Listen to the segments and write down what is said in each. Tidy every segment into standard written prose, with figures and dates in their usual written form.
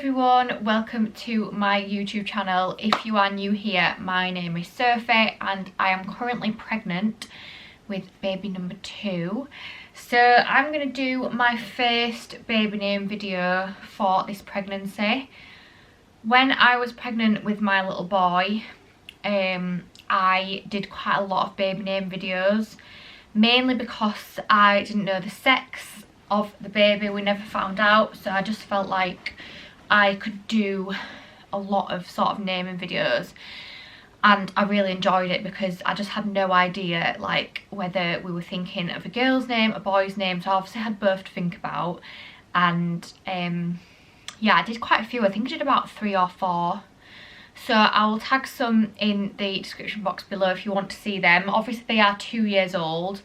everyone, welcome to my YouTube channel. If you are new here, my name is Sophie and I am currently pregnant with baby number 2. So I'm going to do my first baby name video for this pregnancy. When I was pregnant with my little boy, I did quite a lot of baby name videos, mainly because I didn't know the sex of the baby. We never found out, so I just felt like I could do a lot of sort of naming videos, and I really enjoyed it because I just had no idea like whether we were thinking of a girl's name, a boy's name, so I obviously had both to think about. And yeah, I did quite a few. I think I did about 3 or 4. So I will tag some in the description box below if you want to see them. Obviously they are 2 years old,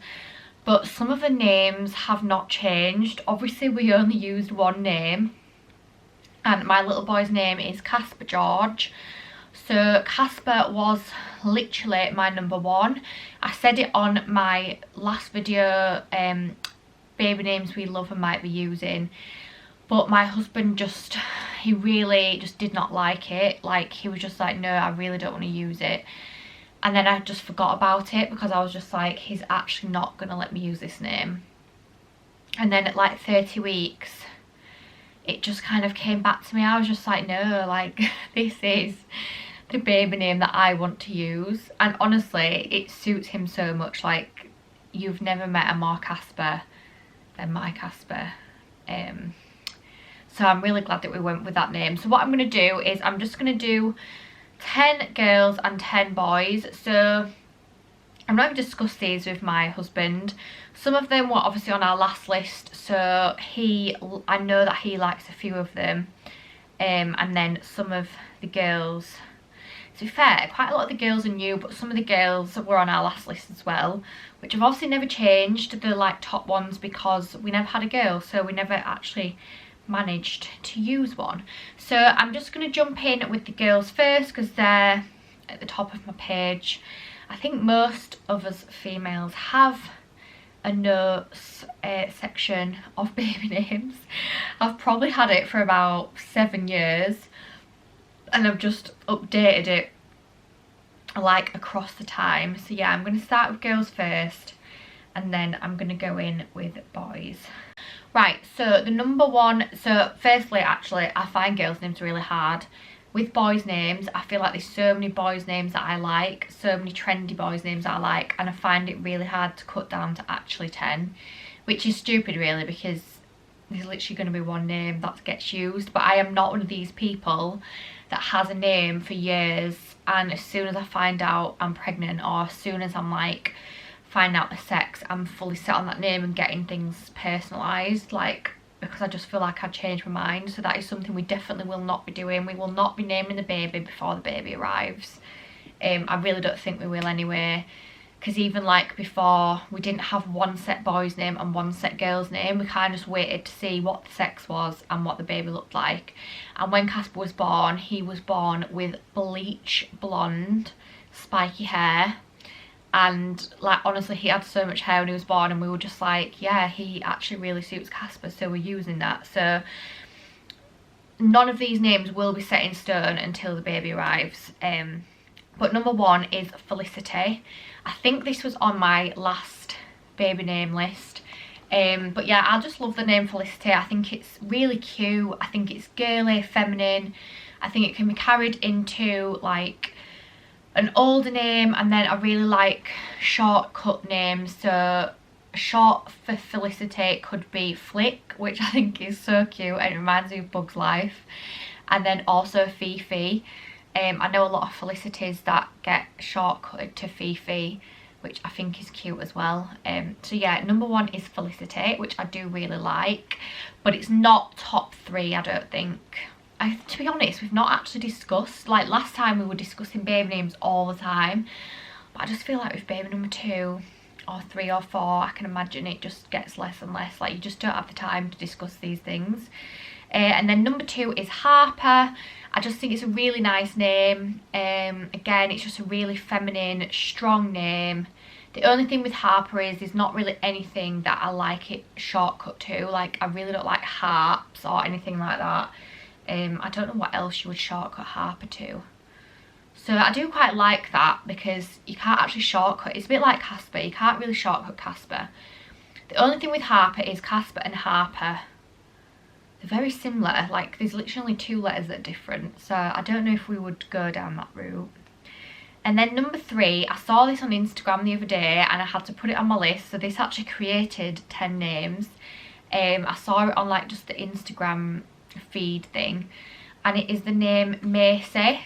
but some of the names have not changed. Obviously we only used one name, and my little boy's name is Casper George. So Casper was literally my number 1. I said it on my last video, baby names we love and might be using, but my husband he really just did not like it. Like, he was just like, no, I really don't want to use it. And then I just forgot about it because I was just like, he's actually not going to let me use this name. And then at like 30 weeks, it just kind of came back to me. I was just like, no, like, this is the baby name that I want to use. And honestly, it suits him so much. Like, you've never met a more Casper than my Casper. So I'm really glad that we went with that name. So what I'm going to do is I'm just going to do 10 girls and 10 boys. So I'm not going to discuss these with my husband. Some of them were obviously on our last list, so I know that he likes a few of them. And then some of the girls, to be fair, quite a lot of the girls are new, but some of the girls were on our last list as well, which have obviously never changed, the like top ones, because we never had a girl, so we never actually managed to use one. So I'm just going to jump in with the girls first because they're at the top of my page. I think most of us females have a notes section of baby names. I've probably had it for about 7 years, and I've just updated it like across the time. So yeah, I'm going to start with girls first and then I'm going to go in with boys. Right, so the number 1, so firstly, actually, I find girls' names really hard. With boys' names, I feel like there's so many boys' names that I like, so many trendy boys' names that I like, and I find it really hard to cut down to actually 10, which is stupid really, because there's literally going to be one name that gets used. But I am not one of these people that has a name for years, and as soon as I find out I'm pregnant, or as soon as I'm like find out the sex, I'm fully set on that name and getting things personalised, like, because I just feel like I'd change my mind. So that is something we definitely will not be doing. We will not be naming the baby before the baby arrives. I really don't think we will anyway, because even like before, we didn't have one set boy's name and one set girl's name. We kind of just waited to see what the sex was and what the baby looked like. And when Casper was born, he was born with bleach blonde spiky hair. And like, honestly, he had so much hair when he was born, and we were just like, yeah, he actually really suits Casper, so we're using that. So none of these names will be set in stone until the baby arrives. But number 1 is Felicity. I think this was on my last baby name list. But yeah, I just love the name Felicity. I think it's really cute. I think it's girly, feminine. I think it can be carried into like an older name, and then I really like shortcut names. So short for Felicity could be Flick, which I think is so cute and it reminds me of Bug's Life. And then also Fifi. I know a lot of Felicities that get shortcutted to Fifi, which I think is cute as well. So yeah, number 1 is Felicity, which I do really like, but it's not top 3, I don't think. To be honest, we've not actually discussed, like last time we were discussing baby names all the time, but I just feel like with baby number 2 or 3 or 4, I can imagine it just gets less and less, like you just don't have the time to discuss these things. And then number 2 is Harper. I just think it's a really nice name. Again, it's just a really feminine, strong name. The only thing with Harper is there's not really anything that I like it shortcut to. Like, I really don't like harps or anything like that. I don't know what else you would shortcut Harper to. So I do quite like that because you can't actually shortcut. It's a bit like CASPER. You can't really shortcut CASPER. The only thing with Harper is CASPER and HARPER, they're very similar. Like, there's literally only 2 letters that are different. So I don't know if we would go down that route. And then number 3, I saw this on Instagram the other day and I had to put it on my list. So this actually created 10 names. I saw it on like just the Instagram feed thing. And it is the name MACEY.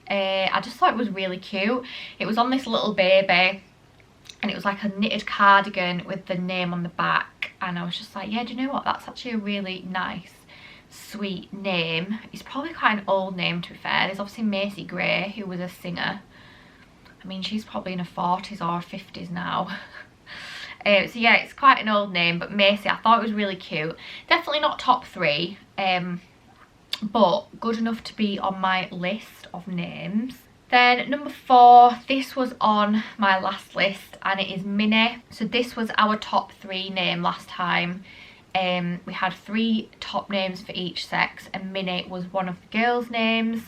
I just thought it was really cute. It was on this little baby and it was like a knitted cardigan with the name on the back, and I was just like, yeah, do you know what, that's actually a really nice sweet name. It's probably quite an old name, to be fair. There's obviously Macy Gray, who was a singer. I mean, she's probably in her 40s or 50s now. So yeah, it's quite an old name, but Macy, I thought it was really cute. Definitely not top 3, but good enough to be on my list of names. Then number 4, this was on my last list and it is MINNIE. So this was our top 3 name last time. We had 3 top names for each sex and MINNIE was one of the girls' names.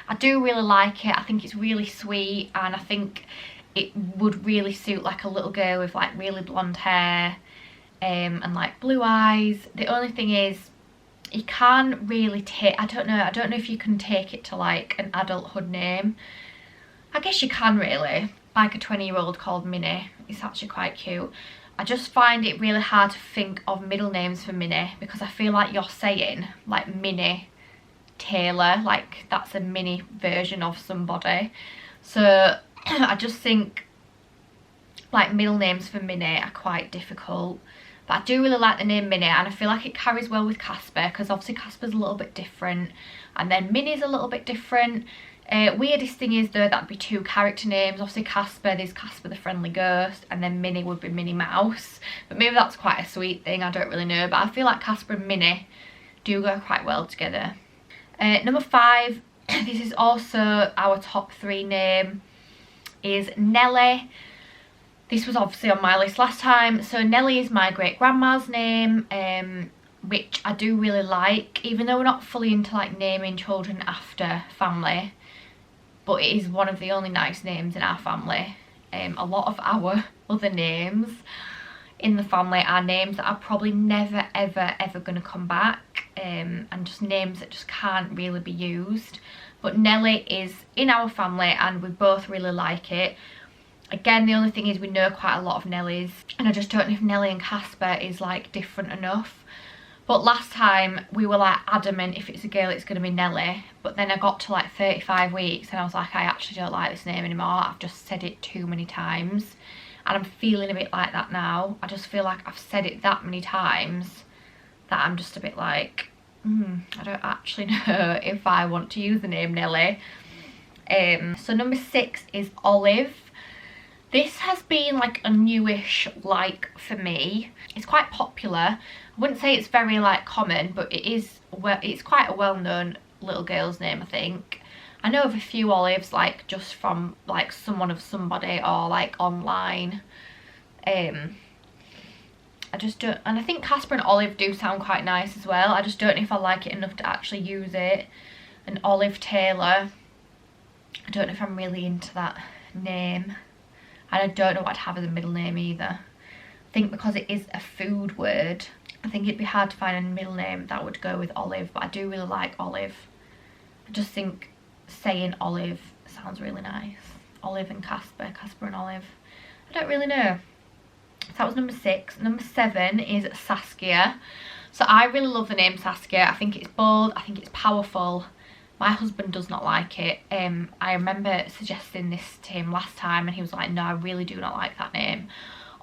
I do really like it. I think it's really sweet and I think it would really suit like a little girl with like really blonde hair and like blue eyes. The only thing is, you can't really take, I don't know if you can take it to like an adulthood name. I guess you can really, like a 20-year-old called Minnie. It's actually quite cute. I just find it really hard to think of middle names for Minnie because I feel like you're saying like Minnie Taylor, like that's a mini version of somebody. So I just think like middle names for Minnie are quite difficult. But I do really like the name Minnie and I feel like it carries well with CASPER because obviously CASPER's a little bit different and then Minnie's a little bit different. Weirdest thing is though, that'd be 2 character names. Obviously CASPER, there's CASPER the Friendly Ghost, and then Minnie would be Minnie Mouse. But maybe that's quite a sweet thing, I don't really know. But I feel like CASPER and Minnie do go quite well together. Number 5, this is also our top 3 name, is Nellie. This was obviously on my list last time. So Nellie is my great grandma's name, which I do really like, even though we're not fully into like naming children after family, but it is one of the only nice names in our family. A lot of our other names in the family are names that are probably never ever going to come back, and just names that just can't really be used. But Nellie is in our family and we both really like it. Again, the only thing is we know quite a lot of Nellies and I just don't know if Nellie and CASPER is like different enough. But last time we were like adamant if it's a girl it's going to be Nellie, but then I got to like 35 weeks and I was like, I actually don't like this name anymore. I've just said it too many times and I'm feeling a bit like that now. I just feel like I've said it that many times that I'm just a bit like, I don't actually know if I want to use the name Nellie. So number 6 is Olive. This has been like a newish like for me. It's quite popular. I wouldn't say it's very like common, but it is, well, it's quite a well-known little girl's name, I think. I know of a few Olives like just from like someone of somebody or like online. I just don't, and I think CASPER and Olive do sound quite nice as well. I just don't know if I like it enough to actually use it. And Olive Taylor, I don't know if I'm really into that name. And I don't know what I'd have as a middle name either. I think because it is a food word, I think it'd be hard to find a middle name that would go with Olive, but I do really like Olive. I just think saying Olive sounds really nice. Olive and CASPER, CASPER and Olive. I don't really know. So that was number 6. Number 7 is Saskia. So I really love the name Saskia. I think it's bold, I think it's powerful. My husband does not like it. I remember suggesting this to him last time and he was like, no, I really do not like that name.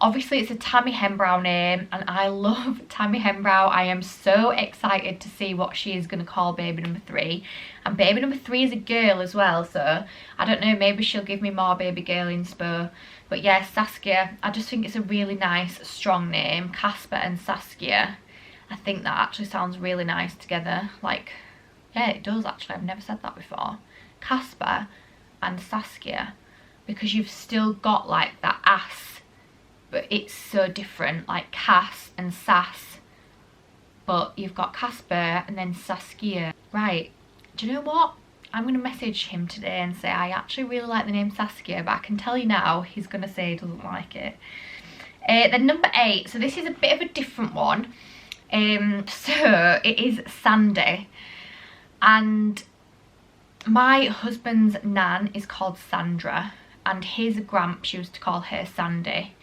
Obviously it's a Tammy Hembrow name and I love Tammy Hembrow. I am so excited to see what she is going to call baby number 3. And baby number 3 is a girl as well, so I don't know, maybe she'll give me more baby girl inspo. But yeah, Saskia, I just think it's a really nice strong name. CASPER and Saskia, I think that actually sounds really nice together. Like, yeah, it does actually. I've never said that before. CASPER and Saskia, because you've still got like that ass, but it's so different, like Cass and Sass. But you've got CASPER and then Saskia. Right, do you know what? I'm going to message him today and say I actually really like the name Saskia, but I can tell you now he's going to say he doesn't like it. Then number 8, so this is a bit of a different one. So it is Sandy, and my husband's nan is called Sandra, and his gramps used to call her Sandy,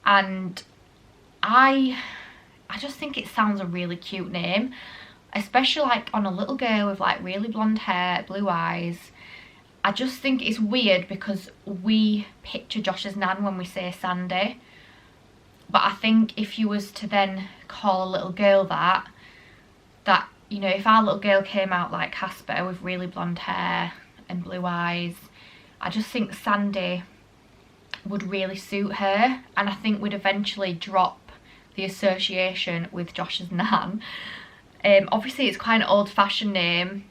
and I just think it sounds a really cute name, especially like on a little girl with like really blonde hair, blue eyes. I just think it's weird because we picture Josh's nan when we say Sandy, but I think if you was to then call a little girl that, you know, if our little girl came out like Casper with really blonde hair and blue eyes, I just think Sandy would really suit her, and I think we'd eventually drop the association with Josh's nan. Obviously it's quite an old-fashioned name.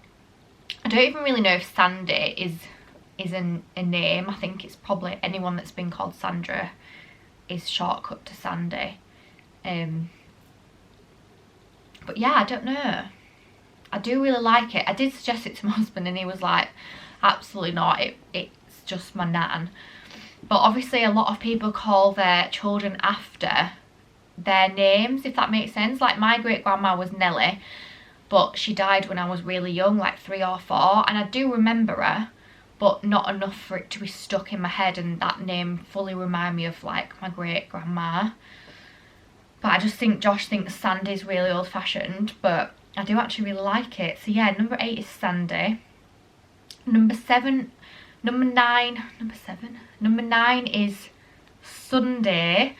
I don't even really know if Sandy is a name. I think it's probably anyone that's been called Sandra is shortcut to Sandy. But yeah, I don't know. I do really like it. I did suggest it to my husband and he was like, absolutely not, it's just my nan. But obviously a lot of people call their children after their names, if that makes sense. Like my great grandma was Nellie, but she died when I was really young, like 3 or 4, and I do remember her, but not enough for it to be stuck in my head and that name fully remind me of like my great grandma. But I just think Josh thinks Sandy's really old fashioned, but I do actually really like it. So yeah, number 8 is Sandy. Number 9 is Sunday.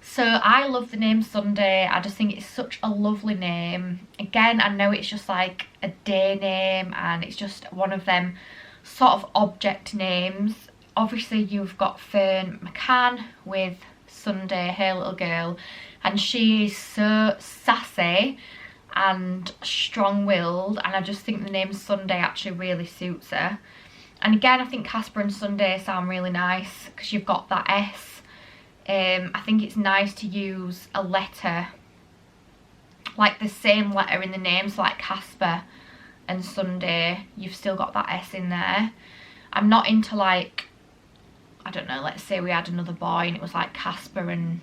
So I love the name Sunday. I just think it's such a lovely name. Again, I know it's just like a day name and it's just one of them sort of object names. Obviously you've got Fern McCann with Sunday, her little girl, and she is so sassy and strong-willed, and I just think the name Sunday actually really suits her. And again, I think Casper and Sunday sound really nice because you've got that S. I think it's nice to use a letter, like the same letter in the name, so like Casper and Sunday, you've still got that S in there. I'm not into like, I don't know, let's say we had another boy and it was like Casper and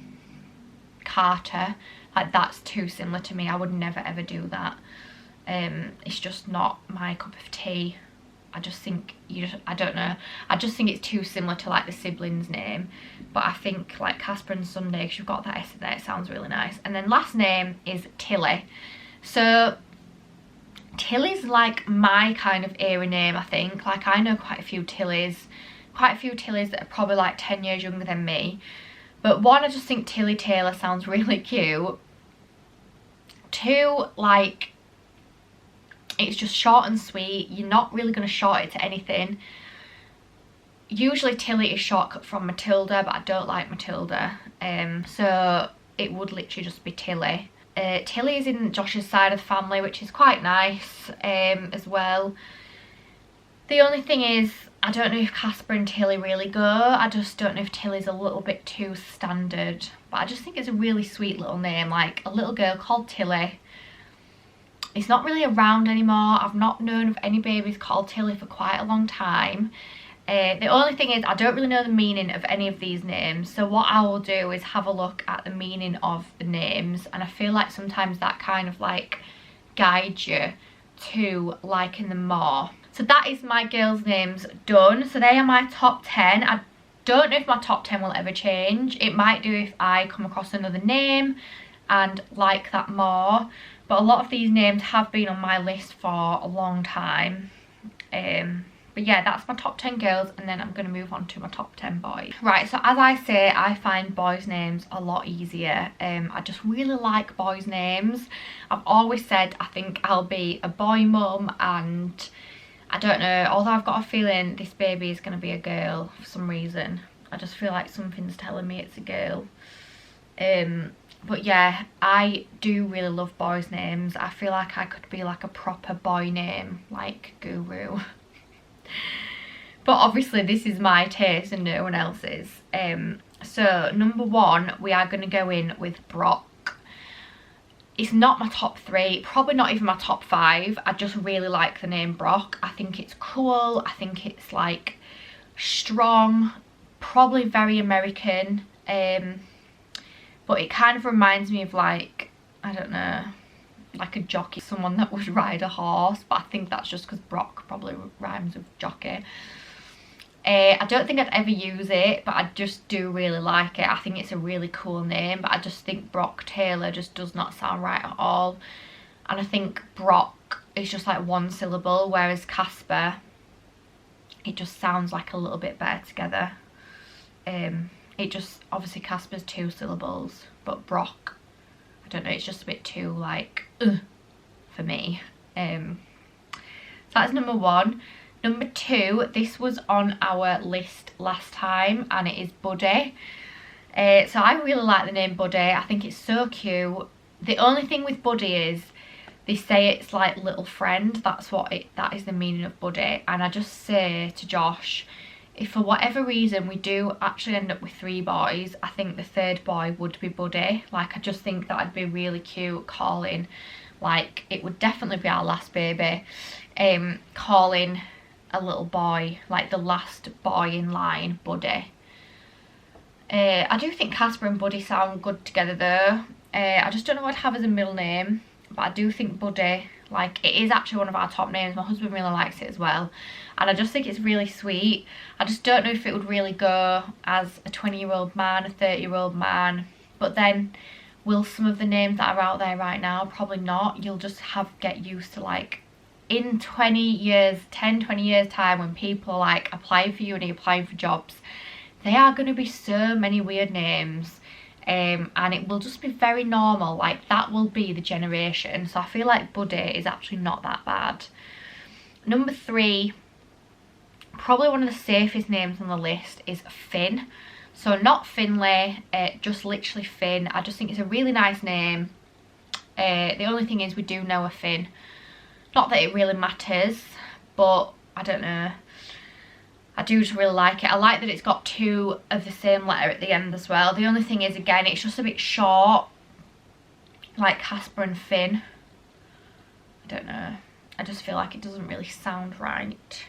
Carter, like that's too similar to me. I would never ever do that. It's just not my cup of tea. I just think I don't know, I just think it's too similar to like the siblings' name. But I think like Casper and Sunday, because you've got that S in there, it sounds really nice. And then last name is Tilly. So Tilly's like my kind of era name, I think. Like I know quite a few Tillys that are probably like 10 years younger than me. But one, I just think Tilly Taylor sounds really cute. 2, like, it's just short and sweet. You're not really going to short it to anything. Usually Tilly is shortcut from Matilda, but I don't like Matilda. So it would literally just be Tilly. Tilly is in Josh's side of the family, which is quite nice as well. The only thing is, I don't know if Casper and Tilly really go. I just don't know if Tilly's a little bit too standard. But I just think it's a really sweet little name, like a little girl called Tilly. It's not really around anymore. I've not known of any babies called Tilly for quite a long time. The only thing is I don't really know the meaning of any of these names. So what I will do is have a look at the meaning of the names. And I feel like sometimes that kind of like guides you to liking them more. So that is my girls' names done. So they are my top 10. I don't know if my top 10 will ever change. It might do if I come across another name and like that more. But a lot of these names have been on my list for a long time. But yeah, that's my top 10 girls, and then I'm going to move on to my top 10 boys. Right, so as I say, I find boys' names a lot easier. I just really like boys' names. I've always said I think I'll be a boy mum, and I don't know, although I've got a feeling this baby is going to be a girl for some reason. I just feel like something's telling me it's a girl. But yeah, I do really love boys' names. I feel like I could be like a proper boy name, like Guru. But obviously this is my taste and no one else's. So number 1, we are going to go in with Brock. It's not my top 3, probably not even my top 5. I just really like the name Brock. I think it's cool. I think it's like strong, probably very American, but it kind of reminds me of like, I don't know, like a jockey, someone that would ride a horse, but I think that's just because Brock probably rhymes with jockey. I don't think I'd ever use it, but I just do really like it. I think it's a really cool name, but I just think Brock Taylor just does not sound right at all. And I think Brock is just like one syllable, whereas Casper, it just sounds like a little bit better together. It just, obviously Casper's 2 syllables, but Brock, I don't know, it's just a bit too like, for me. So that's number 1. Number 2, this was on our list last time, and it is Buddy. So I really like the name Buddy. I think it's so cute. The only thing with Buddy is they say it's like little friend. That is the meaning of Buddy. And I just say to Josh, if for whatever reason we do actually end up with 3 boys, I think the 3rd boy would be Buddy. Like, I just think that'd be really cute calling, like, it would definitely be our last baby, calling a little boy, like the last boy in line, Buddy. I do think Casper and Buddy sound good together though. I just don't know what I'd have as a middle name, but I do think Buddy, like, it is actually one of our top names. My husband really likes it as well, and I just think it's really sweet. I just don't know if it would really go as a 20-year-old man, a 30-year-old man, but then will some of the names that are out there right now? Probably not. You'll just get used to, like, in 20 years, 10, 20 years time, when people are like applying for uni, applying for jobs, there are going to be so many weird names, and it will just be very normal. Like, that will be the generation. So I feel like Buddy is actually not that bad. Number 3, probably one of the safest names on the list, is Finn. So not Finlay, just literally Finn. I just think it's a really nice name. The only thing is we do know a Finn. Not that it really matters, but I don't know. I do just really like it. I like that it's got 2 of the same letter at the end as well. The only thing is, again, it's just a bit short, like Casper and Finn. I don't know. I just feel like it doesn't really sound right.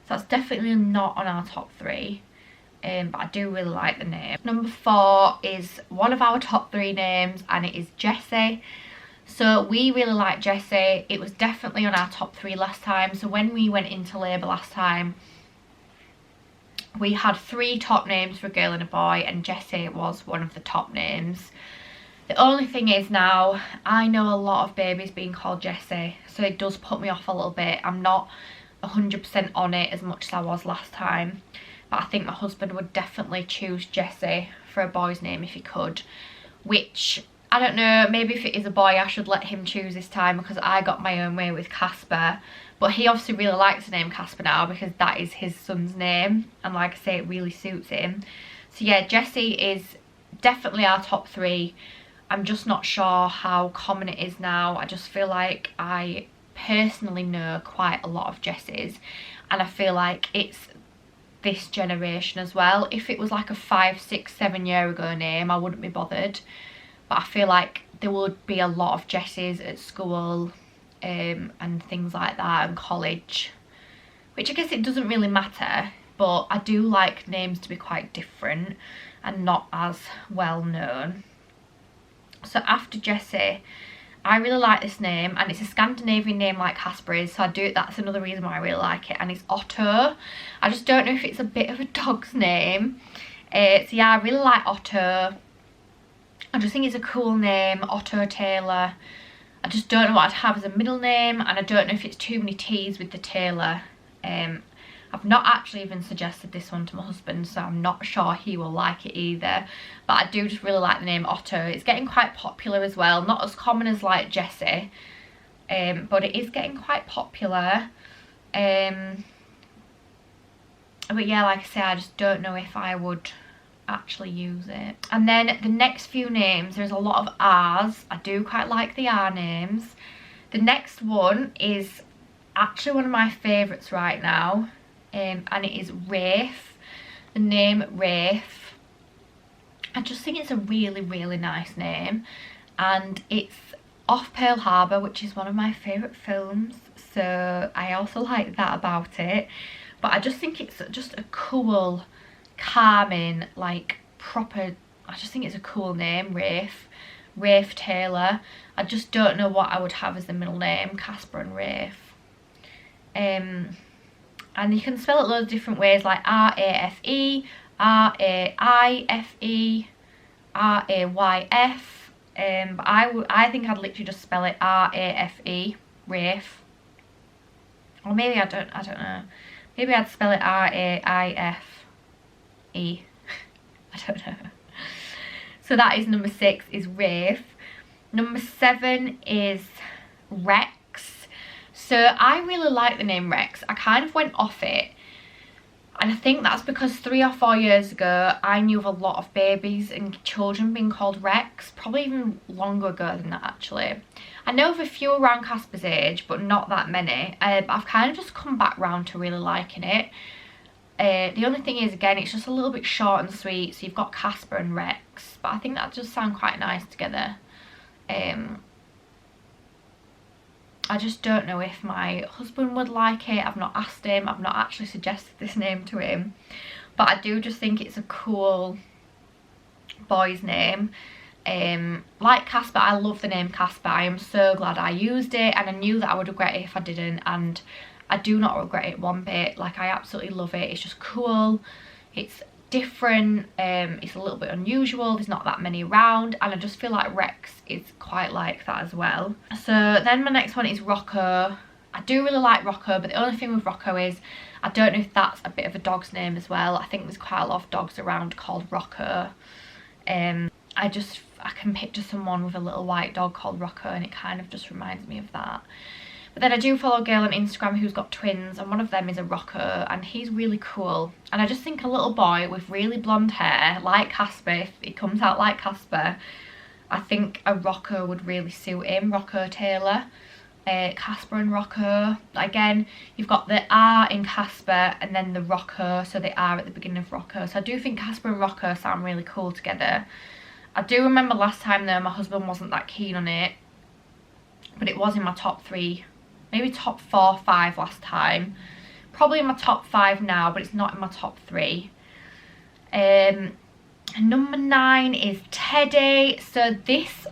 So that's definitely not on our top 3. But I do really like the name. Number 4 is one of our top 3 names, and it is Jessie. So we really like Jessie. It was definitely on our top 3 last time. So when we went into labour last time, we had 3 top names for a girl and a boy, and Jessie was one of the top names. The only thing is now, I know a lot of babies being called Jessie, so it does put me off a little bit. I'm not 100% on it as much as I was last time, but I think my husband would definitely choose Jessie for a boy's name if he could, which, I don't know, maybe if it is a boy I should let him choose this time, because I got my own way with Casper. But he obviously really likes the name Casper now because that is his son's name, and like I say, it really suits him. So yeah, Jessie is definitely our top 3. I'm just not sure how common it is now. I just feel like I personally know quite a lot of Jessies, and I feel like it's this generation as well. If it was like a 5, 6, 7 year ago name, I wouldn't be bothered. But I feel like there would be a lot of Jessies at school, and things like that, and college, which I guess it doesn't really matter, but I do like names to be quite different and not as well known. So after Jessie, I really like this name, and it's a Scandinavian name like Casper is, so that's another reason why I really like it, and it's Otto. I just don't know if it's a bit of a dog's name. So yeah, I really like Otto. I just think it's a cool name, Otto Taylor. I just don't know what I'd have as a middle name, and I don't know if it's too many T's with the Taylor. I've not actually even suggested this one to my husband, so I'm not sure he will like it either. But I do just really like the name Otto. It's getting quite popular as well. Not as common as like Jessie, but it is getting quite popular. But yeah, like I say, I just don't know if I would actually use it. And then the next few names, there's a lot of R's. I do quite like the R names. The next one is actually one of my favourites right now, and it is RAFE. The name RAFE, I just think it's a really, really nice name, and it's off Pearl Harbor, which is one of my favourite films, so I also like that about it. But I just think it's just a cool, calming, like proper, I just think it's a cool name, Rafe Taylor. I just don't know what I would have as the middle name, Casper and Rafe. And you can spell it loads of different ways, like R-A-F-E, R-A-I-F-E, R-A-Y-F. But I think I'd literally just spell it R-A-F-E, Rafe. Or maybe I don't know. Maybe I'd spell it R-A-I-F-E. I don't know. So that is number 6 is Rafe. Number 7 is Rex. So I really like the name Rex. I kind of went off it. And I think that's because 3 or 4 years ago, I knew of a lot of babies and children being called Rex. Probably even longer ago than that, actually. I know of a few around Casper's age, but not that many. I've kind of just come back round to really liking it. The only thing is, again, it's just a little bit short and sweet. So you've got Casper and Rex. But I think that does sound quite nice together. I just don't know if my husband would like it. I've not asked him. I've not actually suggested this name to him. But I do just think it's a cool boy's name. Like Casper, I love the name Casper. I am so glad I used it. And I knew that I would regret it if I didn't. And I do not regret it one bit. Like, I absolutely love it. It's just cool. It's different. It's a little bit unusual. There's not that many around, and I just feel like Rex is quite like that as well. So then my next one is Rocco. I do really like Rocco, but the only thing with Rocco is I don't know if that's a bit of a dog's name as well. I think there's quite a lot of dogs around called Rocco. I can picture someone with a little white dog called Rocco, and it kind of just reminds me of that. But then I do follow a girl on Instagram who's got twins, and one of them is a Rocco, and he's really cool. And I just think a little boy with really blonde hair, like Casper, if he comes out like Casper, I think a Rocco would really suit him, Rocco Taylor. Casper and Rocco. Again, you've got the R in Casper and then the Rocco, so the R at the beginning of Rocco. So I do think Casper and Rocco sound really cool together. I do remember last time though, my husband wasn't that keen on it, but it was in my top 3. Maybe top 4 or 5 last time. Probably in my top 5 now, but it's not in my top 3. Number 9 is Teddy. So this,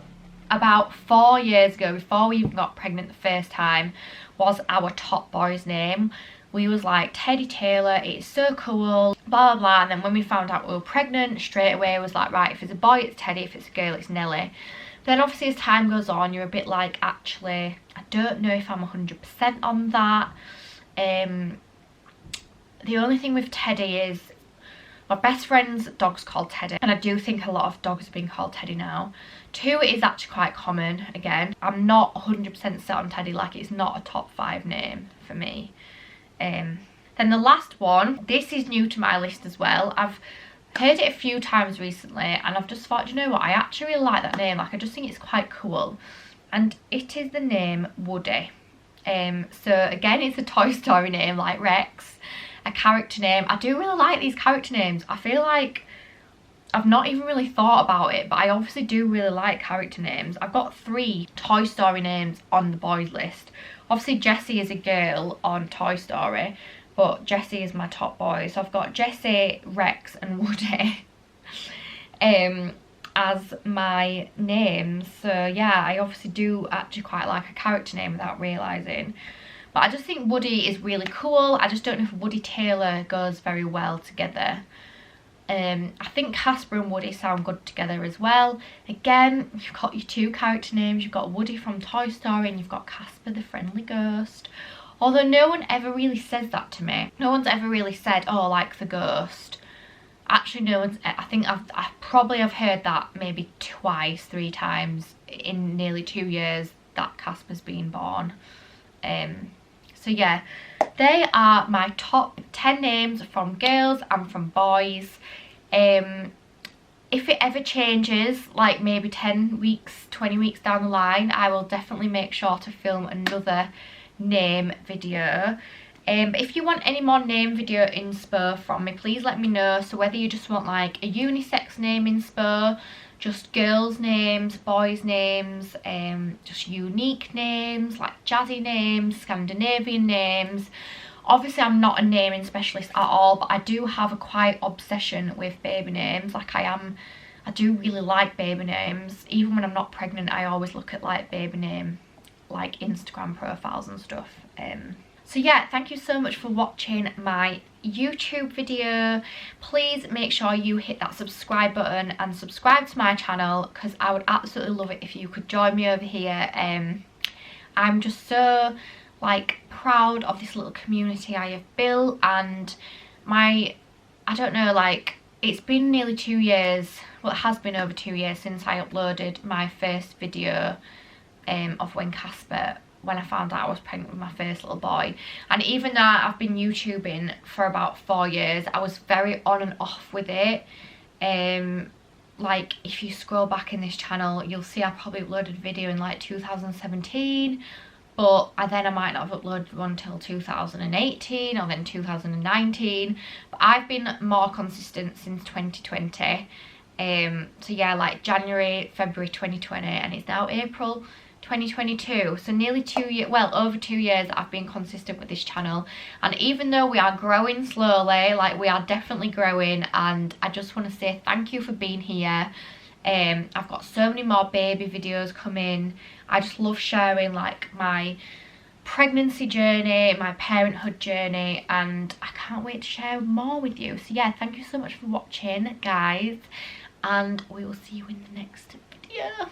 about 4 years ago, before we even got pregnant the first time, was our top boy's name. We was like, Teddy Taylor, it's so cool, blah blah blah. And then when we found out we were pregnant, straight away it was like, right, if it's a boy it's Teddy, if it's a girl it's Nellie. Then obviously as time goes on, you're a bit like, actually, I don't know if I'm 100% on that. The only thing with Teddy is my best friend's dog's called Teddy, and I do think a lot of dogs are being called Teddy now. 2 is actually quite common. Again, I'm not 100% set on Teddy, like it's not a top 5 name for me. Then the last one, this is new to my list as well. I've heard it a few times recently, and I've just thought, you know what, I actually really like that name. Like, I just think it's quite cool, and it is the name Woody. So again, it's a Toy Story name like Rex, a character name. I do really like these character names. I feel like I've not even really thought about it, but I obviously do really like character names. I've got 3 Toy Story names on the boys list. Obviously Jessie is a girl on Toy Story, but Jessie is my top boy. So I've got Jessie, Rex and Woody as my names. So yeah, I obviously do actually quite like a character name without realising. But I just think Woody is really cool. I just don't know if Woody Taylor goes very well together. I think Casper and Woody sound good together as well. Again, you've got your 2 character names. You've got Woody from Toy Story and you've got Casper the friendly ghost. Although no one ever really says that to me. No one's ever really said, oh, like the ghost. Actually, no one's, I think I probably have heard that maybe twice, 3 times in nearly 2 years that Casper's been born. So yeah, they are my top 10 names from girls and from boys. If it ever changes, like maybe 10 weeks, 20 weeks down the line, I will definitely make sure to film another name video. But if you want any more name video inspo from me, please let me know. So whether you just want like a unisex name inspo, just girls names, boys names, just unique names like jazzy names, Scandinavian names. Obviously I'm not a naming specialist at all, but I do have a quite obsession with baby names. Like I do really like baby names. Even when I'm not pregnant, I always look at like baby name like Instagram profiles and stuff. So yeah, thank you so much for watching my YouTube video. Please make sure you hit that subscribe button and subscribe to my channel, because I would absolutely love it if you could join me over here. I'm just so like proud of this little community I have built, and I don't know, like it's been nearly 2 years, well it has been over 2 years since I uploaded my first video of when I found out I was pregnant with my first little boy. And even though I've been YouTubing for about 4 years, I was very on and off with it. Like if you scroll back in this channel, you'll see I probably uploaded a video in like 2017, but I might not have uploaded one until 2018 or then 2019. But I've been more consistent since 2020. So yeah, like January, February 2020, and it's now April 2022, so nearly 2 years, well over 2 years I've been consistent with this channel. And even though we are growing slowly, like we are definitely growing, and I just want to say thank you for being here. I've got so many more baby videos coming. I just love sharing like my pregnancy journey, my parenthood journey, and I can't wait to share more with you. So yeah, thank you so much for watching guys, and we will see you in the next video.